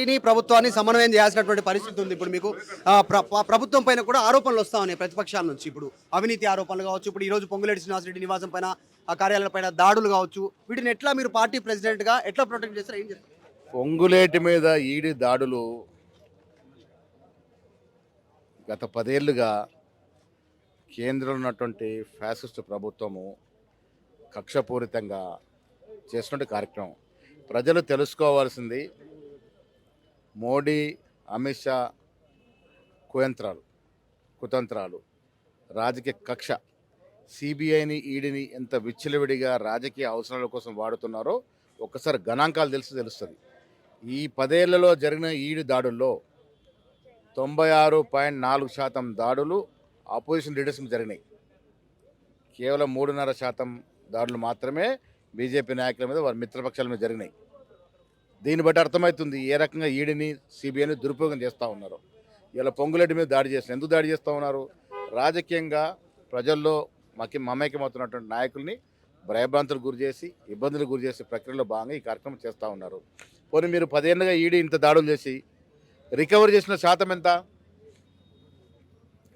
పార్టీని ప్రభుత్వాన్ని సమన్వయం చేయాల్సినటువంటి పరిస్థితి ఉంది. ఇప్పుడు మీకు ప్రభుత్వం పైన కూడా ఆరోపణలు వస్తా ఉన్నాయి ప్రతిపక్షాల నుంచి. ఇప్పుడు అవినీతి ఆరోపణలు కావచ్చు, ఇప్పుడు ఈరోజు పొంగులేటి శ్రీనివాసరెడ్డి నివాసం పైన ఆ కార్యాలయం పైన దాడులు కావచ్చు, వీటిని ఎట్లా మీరు పార్టీ ప్రెసిడెంట్గా ఎట్లా ప్రొటెక్ట్ చేస్తారు, ఏం చేస్తారు? పొంగులేటి మీద ఈడి దాడులు గత 10 ఏళ్లుగా కేంద్రంలో ఉన్నటువంటి ఫ్యాసిస్ట్ ప్రభుత్వము కక్షపూరితంగా చేస్తున్న కార్యక్రమం. ప్రజలు తెలుసుకోవాల్సింది మోడీ అమిత్ షా కుతంత్రాలు, రాజకీయ కక్ష, సిబిఐని ఈడీని ఎంత విచ్చలవిడిగా రాజకీయ అవసరాల కోసం వాడుతున్నారో ఒక్కసారి గణాంకాలు తెలుస్తుంది. ఈ 10 ఏళ్లలో జరిగిన ఈడి దాడుల్లో 96.4% దాడులు ఆపోజిషన్ లీడర్స్ జరిగినాయి. కేవలం 3.5% దాడులు మాత్రమే బీజేపీ నాయకుల మీద, వారి మిత్రపక్షాల మీద జరిగినాయి. దీన్ని బట్టి అర్థమవుతుంది ఏ రకంగా ఈడీని సిబిఐని దురుపయోగం చేస్తూ ఉన్నారు. ఇలా పొంగులేటి మీద దాడి చేస్తారు. ఎందుకు దాడి చేస్తూ ఉన్నారు? రాజకీయంగా ప్రజల్లో మమేకమవుతున్నటువంటి నాయకుల్ని భయభ్రాంతులకు గురి చేసి, ఇబ్బందులకు గురి చేసే ప్రక్రియలో భాగంగా ఈ కార్యక్రమం చేస్తూ ఉన్నారు. పోనీ మీరు 10 ఏళ్ళుగా ఈడీ ఇంత దాడులు చేసి రికవర్ చేసిన శాతం ఎంత?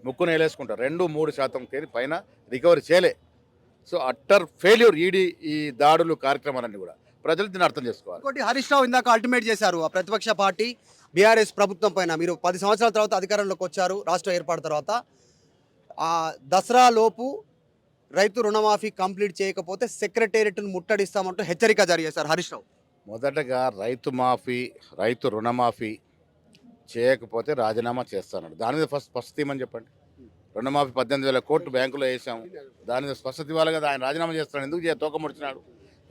ముక్కును వేలేసుకుంటారు. 2-3% పైన రికవరీ చేయలే. సో అట్టర్ ఫెయిల్యూర్ ఈడీ ఈ దాడులు కార్యక్రమాలన్నీ కూడా. ప్రజలు దీన్ని అర్థం చేసుకోవాలి. ఇంకోటి, హరీష్ రావు ఇందాక అల్టిమేట్ చేశారు ఆ ప్రతిపక్ష పార్టీ బీఆర్ఎస్ ప్రభుత్వం పైన. మీరు 10 సంవత్సరాల తర్వాత అధికారంలోకి వచ్చారు, రాష్ట్ర ఏర్పాటు తర్వాత. దసరా లోపు రైతు రుణమాఫీ కంప్లీట్ చేయకపోతే సెక్రటేరియట్ను ముట్టడిస్తామంటూ హెచ్చరిక జారీ చేశారు హరీష్ రావు. మొదటగా రైతు రుణమాఫీ చేయకపోతే రాజీనామా చేస్తాను. దాని మీద ఫస్ట్ తీయమని చెప్పండి. రుణమాఫీ 18,000 కోట్లు బ్యాంకులో వేసాము, దాని మీద స్పష్టత ఇవ్వాలి కదా. ఆయన రాజీనామా చేస్తాడు, ఎందుకు తోకముడిచినాడు?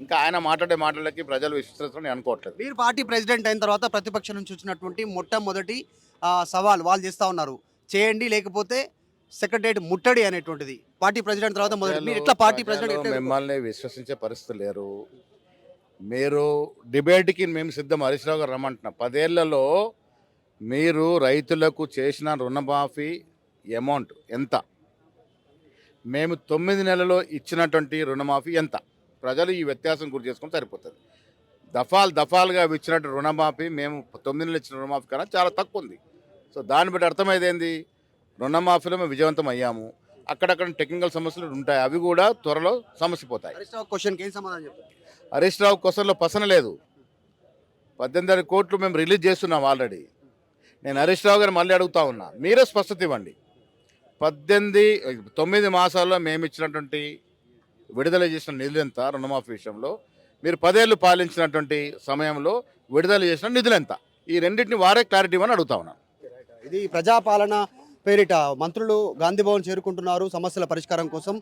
ఇంకా ఆయన మాట్లాడే మాటలకి ప్రజలు విశ్వసిస్తారని అనుకోవట్లేదు. మీరు పార్టీ ప్రెసిడెంట్ అయిన తర్వాత ప్రతిపక్షం నుంచి వచ్చినటువంటి మొట్టమొదటి సవాల్ వాళ్ళు చేస్తూ ఉన్నారు, చేయండి లేకపోతే సెక్రటేరియట్ ముట్టడి అనేటువంటిది. పార్టీ ప్రెసిడెంట్ తర్వాత మీరు ఎట్లా పార్టీ ప్రెసిడెంట్? మిమ్మల్ని విశ్వసించే పరిస్థితి లేరు. మీరు డిబేట్కి మేము సిద్ధం. హరీష్ రావు గారు రమ్మంటున్నా. 10 ఏళ్లలో మీరు రైతులకు చేసిన రుణమాఫీ అమౌంట్ ఎంత? మేము 9 నెలల్లో ఇచ్చినటువంటి రుణమాఫీ ఎంత? ప్రజలు ఈ వ్యత్యాసం గురి చేసుకుని సరిపోతుంది. దఫాలుగా ఇచ్చినట్టు రుణమాఫీ మేము 9 నెలలు ఇచ్చిన రుణమాఫీ కన్నా చాలా తక్కువ ఉంది. సో దాన్ని బట్టి అర్థమైంది రుణమాఫీలో మేము విజయవంతం అయ్యాము. అక్కడక్కడ టెక్నికల్ సమస్యలు ఉంటాయి, అవి కూడా త్వరలో సమస్యపోతాయి. హరీష్ రావు క్వశ్చన్లో పసన లేదు. 18,000 కోట్లు మేము రిలీజ్ చేస్తున్నాం ఆల్రెడీ. నేను హరీష్ రావు గారు మళ్ళీ అడుగుతా ఉన్నా, మీరే స్పష్టత ఇవ్వండి. 9 మాసాల్లో మేము ఇచ్చినటువంటి విడుదల చేసిన నిధులు ఎంత? రుణమాఫీ విషయంలో మీరు 10 ఏళ్ళు పాలించినటువంటి సమయంలో విడుదల చేసిన నిధులు ఎంత? ఈ రెండింటిని వారే క్లారిటీ ఇవ్వని అడుగుతా ఉన్నాను. ఇది ప్రజాపాలన పేరిట మంత్రులు గాంధీ భవన్ చేరుకుంటున్నారు సమస్యల పరిష్కారం కోసం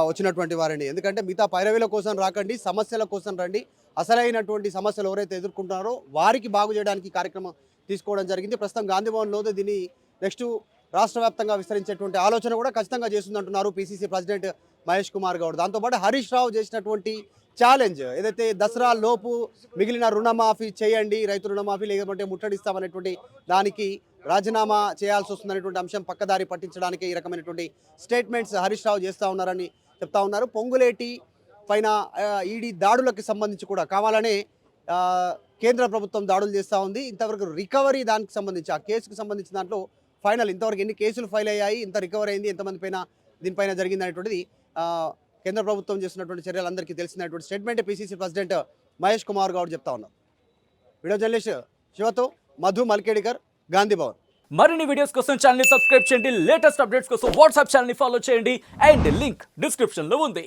వచ్చినటువంటి వారిని. ఎందుకంటే మిగతా పైరవీల కోసం రాకండి, సమస్యల కోసం రండి. అసలైనటువంటి సమస్యలు ఎవరైతే ఎదుర్కొంటున్నారో వారికి బాగు చేయడానికి కార్యక్రమం తీసుకోవడం జరిగింది. ప్రస్తుతం గాంధీ భవన్లో దీన్ని నెక్స్ట్ రాష్ట్ర వ్యాప్తంగా విస్తరించేటువంటి ఆలోచన కూడా ఖచ్చితంగా చేస్తుందంటున్నారు పిసిసి ప్రెసిడెంట్ మహేష్ కుమార్ గౌడ్. దాంతోపాటు హరీష్ రావు చేసినటువంటి ఛాలెంజ్ ఏదైతే దసరా లోపు మిగిలిన రుణమాఫీ చేయండి, రైతు రుణమాఫీ లేకపోతే ముట్టడిస్తామనేటువంటి దానికి రాజీనామా చేయాల్సి వస్తుందనేటువంటి అంశం పక్కదారి పట్టించడానికి ఈ రకమైనటువంటి స్టేట్మెంట్స్ హరీష్ రావు చేస్తూ ఉన్నారని చెప్తా ఉన్నారు. పొంగులేటి పైన ఈడీ దాడులకు సంబంధించి కూడా కావాలనే కేంద్ర ప్రభుత్వం దాడులు చేస్తూ ఉంది. ఇంతవరకు రికవరీ దానికి సంబంధించి ఆ కేసుకు సంబంధించిన దాంట్లో ఫైనల్ ఇంతవరకు ఎన్ని కేసులు ఫైల్ అయ్యాయి, ఎంత రికవరీ అయింది, ఎంతమంది పైన దీనిపైన జరిగింది అనేటువంటిది కేంద్ర ప్రభుత్వం చేస్తున్నటువంటి చర్యలు అందరికీ తెలిసినటువంటి statement PCC president Mahesh Kumar Goud చెప్తా ఉన్నారు. వీడియో జర్నలిస్ట్ శివతో మధు మల్కేడికర్, గాంధీ భవన్. మరిన్ని వీడియోస్ కోసం ఛానల్ ని సబ్స్క్రైబ్ చేయండి. లేటెస్ట్ అప్డేట్స్ కోసం వాట్సాప్ ఛానల్ ని ఫాలో చేయండి. అండ్ లింక్ డిస్క్రిప్షన్ లో ఉంది.